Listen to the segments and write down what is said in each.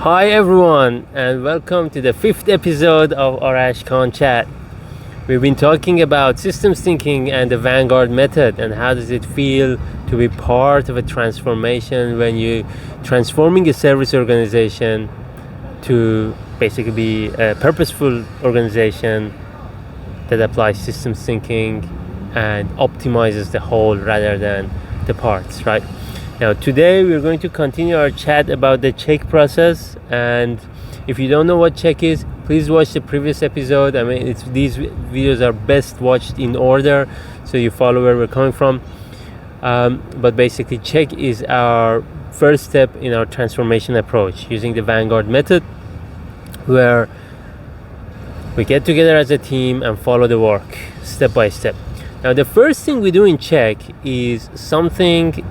Hi everyone, and welcome to the fifth episode of Arash Khan Chat. We've been talking about systems thinking and the Vanguard method, and how does it feel to be part of a transformation when you're transforming a service organization to basically be a purposeful organization that applies systems thinking and optimizes the whole rather than the parts, right? Now today we're going to continue our chat about the check process, and if you don't know what check is, please watch the previous episode. I mean, these videos are best watched in order so you follow where we're coming from. But basically check is our first step in our transformation approach using the Vanguard method, where we get together as a team and follow the work step by step. Now the first thing we do in check is something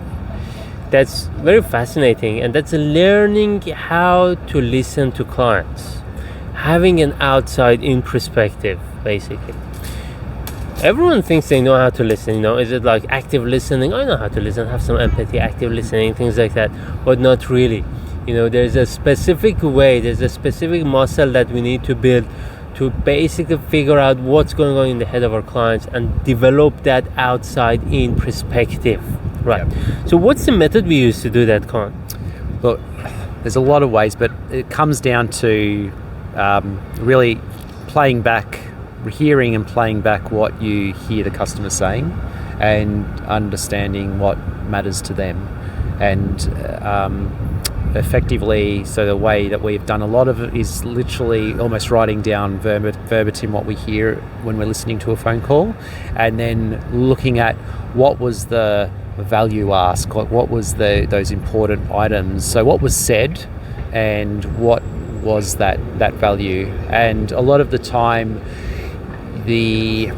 that's very fascinating, and that's learning how to listen to clients, having an outside-in perspective. Basically, everyone thinks they know how to listen. Is it like active listening? I know how to listen, have some empathy, active listening, things like that, but not really. There's a specific way, there's a specific muscle that we need to build to basically figure out what's going on in the head of our clients and develop that outside-in perspective. Right. Yep. So what's the method we use to do that, Khan? Look, there's a lot of ways, but it comes down to really hearing and playing back what you hear the customer saying and understanding what matters to them. And effectively, so the way that we've done a lot of it is literally almost writing down verbatim what we hear when we're listening to a phone call, and then looking at what was the value ask, what was those important items. So what was said and what was that value. And a lot of the time it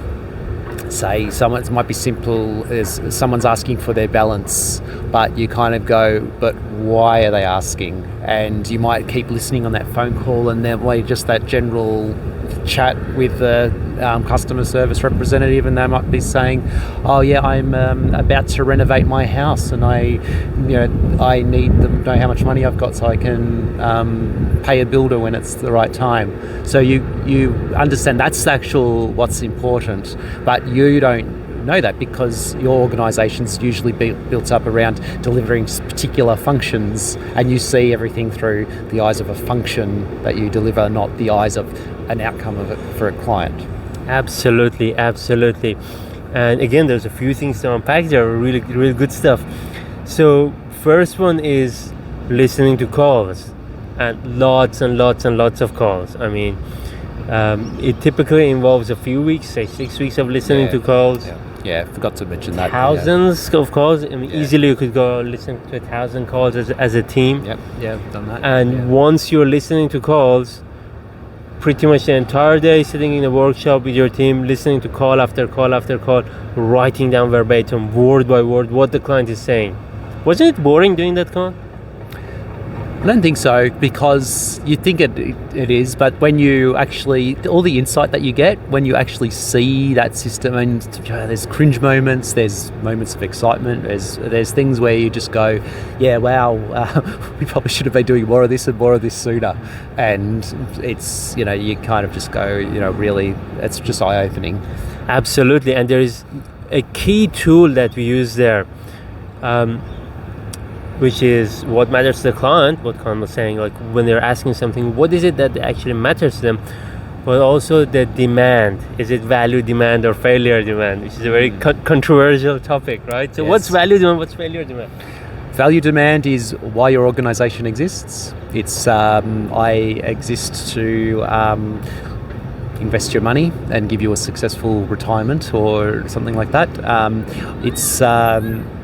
might be simple as someone's asking for their balance, but you kind of go, but why are they asking? And you might keep listening on that phone call, and then just that general chat with the customer service representative, and they might be saying, oh yeah, I'm about to renovate my house, and I need to know how much money I've got so I can pay a builder when it's the right time. So you understand that's what's important, but you don't know that because your organization's usually built up around delivering particular functions, and you see everything through the eyes of a function that you deliver, not the eyes of an outcome of it for a client. Absolutely. And again, there's a few things to unpack there, really, really good stuff. So first one is listening to calls, and lots of calls. I mean, it typically involves a few weeks, say 6 weeks of listening to calls. Yeah, forgot to mention that. Thousands of calls. I mean, easily you could go listen to 1,000 calls as a team. Yeah, done that. And once you're listening to calls, pretty much the entire day sitting in a workshop with your team, listening to call after call after call, writing down verbatim, word by word, what the client is saying. Wasn't it boring doing that, Khan? I don't think so, because you think it is, but when you actually, all the insight that you get when you actually see that system, and there's cringe moments, there's moments of excitement, there's things where you just go, yeah, wow, we probably should have been doing more of this and more of this sooner. And it's, you kind of just go, really, it's just eye-opening. Absolutely. And there is a key tool that we use there, which is what matters to the client, what Khan was saying, like when they're asking something, what is it that actually matters to them, but also the demand. Is it value demand or failure demand, which is a very controversial topic, right? So yes. What's value demand, what's failure demand? Value demand is why your organization exists. It's I exist to invest your money and give you a successful retirement or something like that.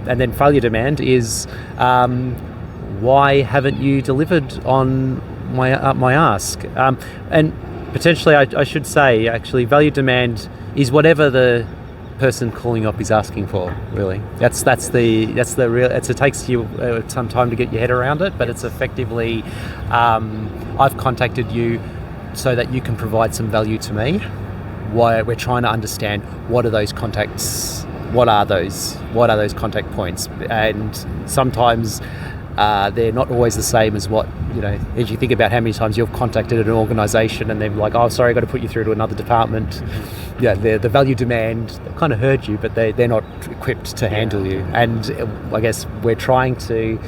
And then failure demand is why haven't you delivered on my ask? And potentially, I should say, actually, value demand is whatever the person calling up is asking for. Really, that's the real. It takes you some time to get your head around it, but it's effectively, I've contacted you so that you can provide some value to me. Why we're trying to understand what are those contacts, what are those contact points, and sometimes they're not always the same as what, as you think about how many times you've contacted an organisation and they're like, oh, sorry, I've got to put you through to another department. Yeah, the value demand, they kind of heard you, but they're not equipped to handle you. And I guess we're trying to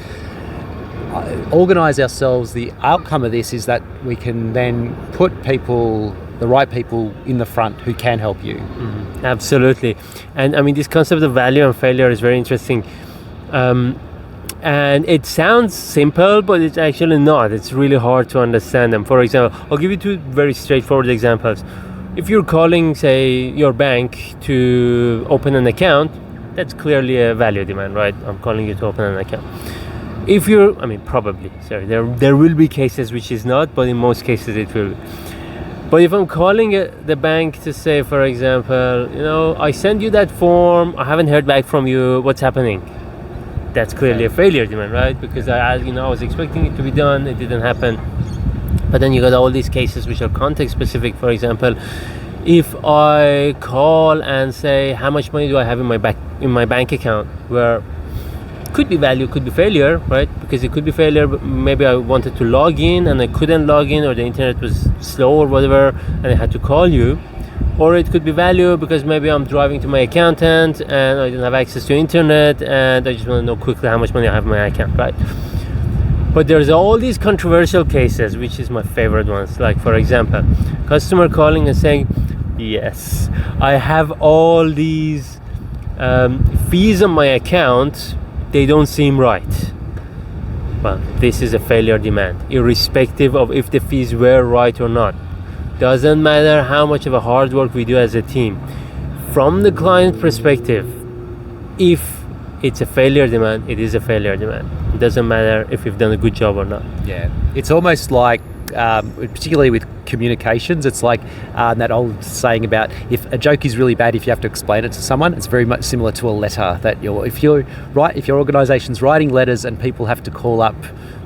organise ourselves. The outcome of this is that we can then put the right people in the front who can help you. Mm-hmm. Absolutely. And I mean, this concept of value and failure is very interesting. And it sounds simple, but it's actually not. It's really hard to understand them. For example, I'll give you two very straightforward examples. If you're calling, say, your bank to open an account, that's clearly a value demand, right? I'm calling you to open an account. Probably, sorry, there will be cases which is not, but in most cases it will be. But if I'm calling the bank to say, for example, I sent you that form, I haven't heard back from you, what's happening? That's clearly a failure demand, right? Because I was expecting it to be done, it didn't happen. But then you got all these cases which are context specific. For example, if I call and say, how much money do I have in my bank account, where could be value, could be failure, right? Because it could be failure, but maybe I wanted to log in and I couldn't log in, or the internet was slow or whatever, and I had to call you. Or it could be value because maybe I'm driving to my accountant and I don't have access to internet and I just want to know quickly how much money I have in my account, right? But there's all these controversial cases, which is my favorite ones. Like, for example, customer calling and saying, yes, I have all these fees on my account, they don't seem right. Well, this is a failure demand, irrespective of if the fees were right or not. Doesn't matter how much of a hard work we do as a team. From the client perspective, if it's a failure demand, it is a failure demand. It doesn't matter if we've done a good job or not. Yeah, it's almost like, particularly with communications, it's like that old saying about if a joke is really bad, if you have to explain it to someone, it's very much similar to a letter. That if your organisation's writing letters and people have to call up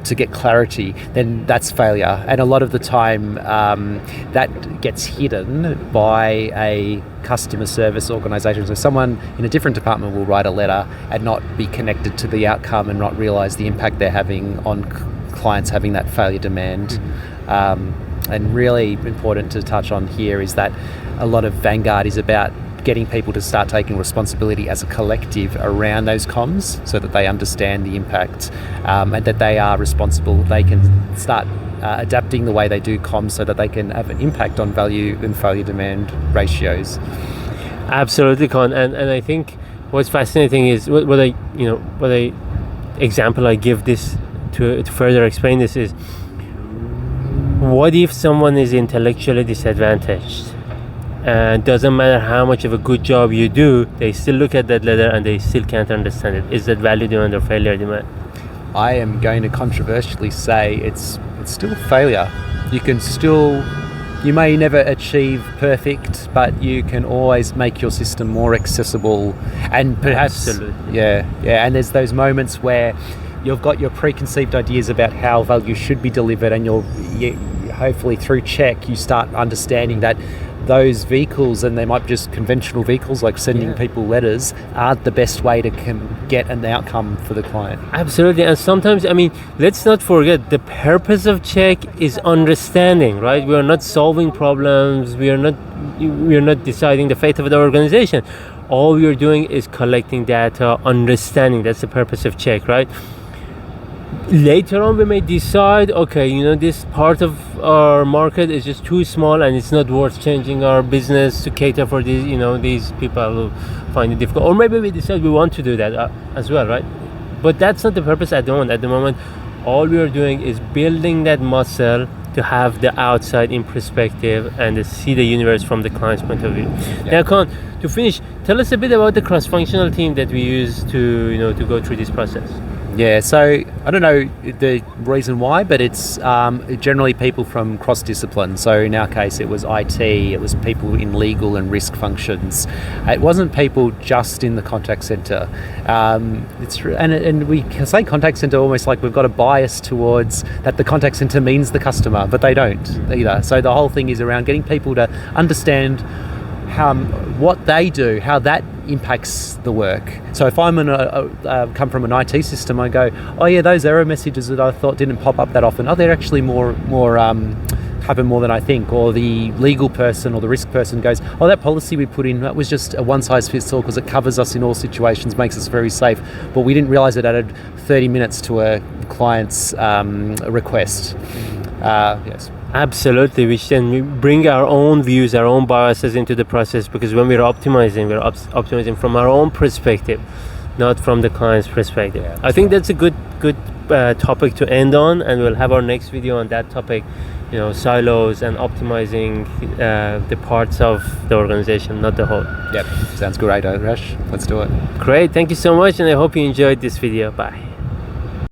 to get clarity, then that's failure. And a lot of the time that gets hidden by a customer service organisation. So someone in a different department will write a letter and not be connected to the outcome and not realise the impact they're having on clients having that failure demand. And really important to touch on here is that a lot of Vanguard is about getting people to start taking responsibility as a collective around those comms so that they understand the impact and that they are responsible. They can start adapting the way they do comms so that they can have an impact on value and failure demand ratios. Absolutely, Con. And I think what's fascinating is what example I give this to further explain this is, what if someone is intellectually disadvantaged? And doesn't matter how much of a good job you do, they still look at that letter and they still can't understand it. Is that value demand or failure demand? I am going to controversially say it's still failure. You may never achieve perfect, but you can always make your system more accessible. And perhaps, absolutely. Yeah. And there's those moments where you've got your preconceived ideas about how value should be delivered, and hopefully through check you start understanding that those vehicles, and they might be just conventional vehicles like sending people letters, are the best way to get an outcome for the client. Absolutely. And sometimes, let's not forget, the purpose of check is understanding, right? We are not solving problems, we are not deciding the fate of the organization. All we are doing is collecting data, understanding. That's the purpose of check, right? Later on we may decide, okay, this part of our market is just too small and it's not worth changing our business to cater for these, these people who find it difficult. Or maybe we decide we want to do that as well, right? But that's not the purpose at the moment. At the moment, all we are doing is building that muscle to have the outside in perspective and to see the universe from the client's point of view. Now, Khan, to finish, tell us a bit about the cross-functional team that we use to go through this process. Yeah, so I don't know the reason why, but it's generally people from cross-discipline. So in our case, it was IT, it was people in legal and risk functions. It wasn't people just in the contact centre. And we say contact centre almost like we've got a bias towards that the contact centre means the customer, but they don't either. So the whole thing is around getting people to understand what they do, how that impacts the work. So if I'm come from an IT system, I go, oh yeah, those error messages that I thought didn't pop up that often, they're actually more happen more than I think. Or the legal person or the risk person goes, oh, that policy we put in, that was just a one-size-fits-all because it covers us in all situations, makes us very safe, but we didn't realize it added 30 minutes to a client's request. Yes. Absolutely, which then we bring our own views, our own biases into the process, because when we're optimizing, we're optimizing from our own perspective, not from the client's perspective. Yeah, I think that's a good topic to end on, and we'll have our next video on that topic, silos and optimizing the parts of the organization, not the whole. Yep, sounds great, Arash. Let's do it. Great, thank you so much, and I hope you enjoyed this video. Bye.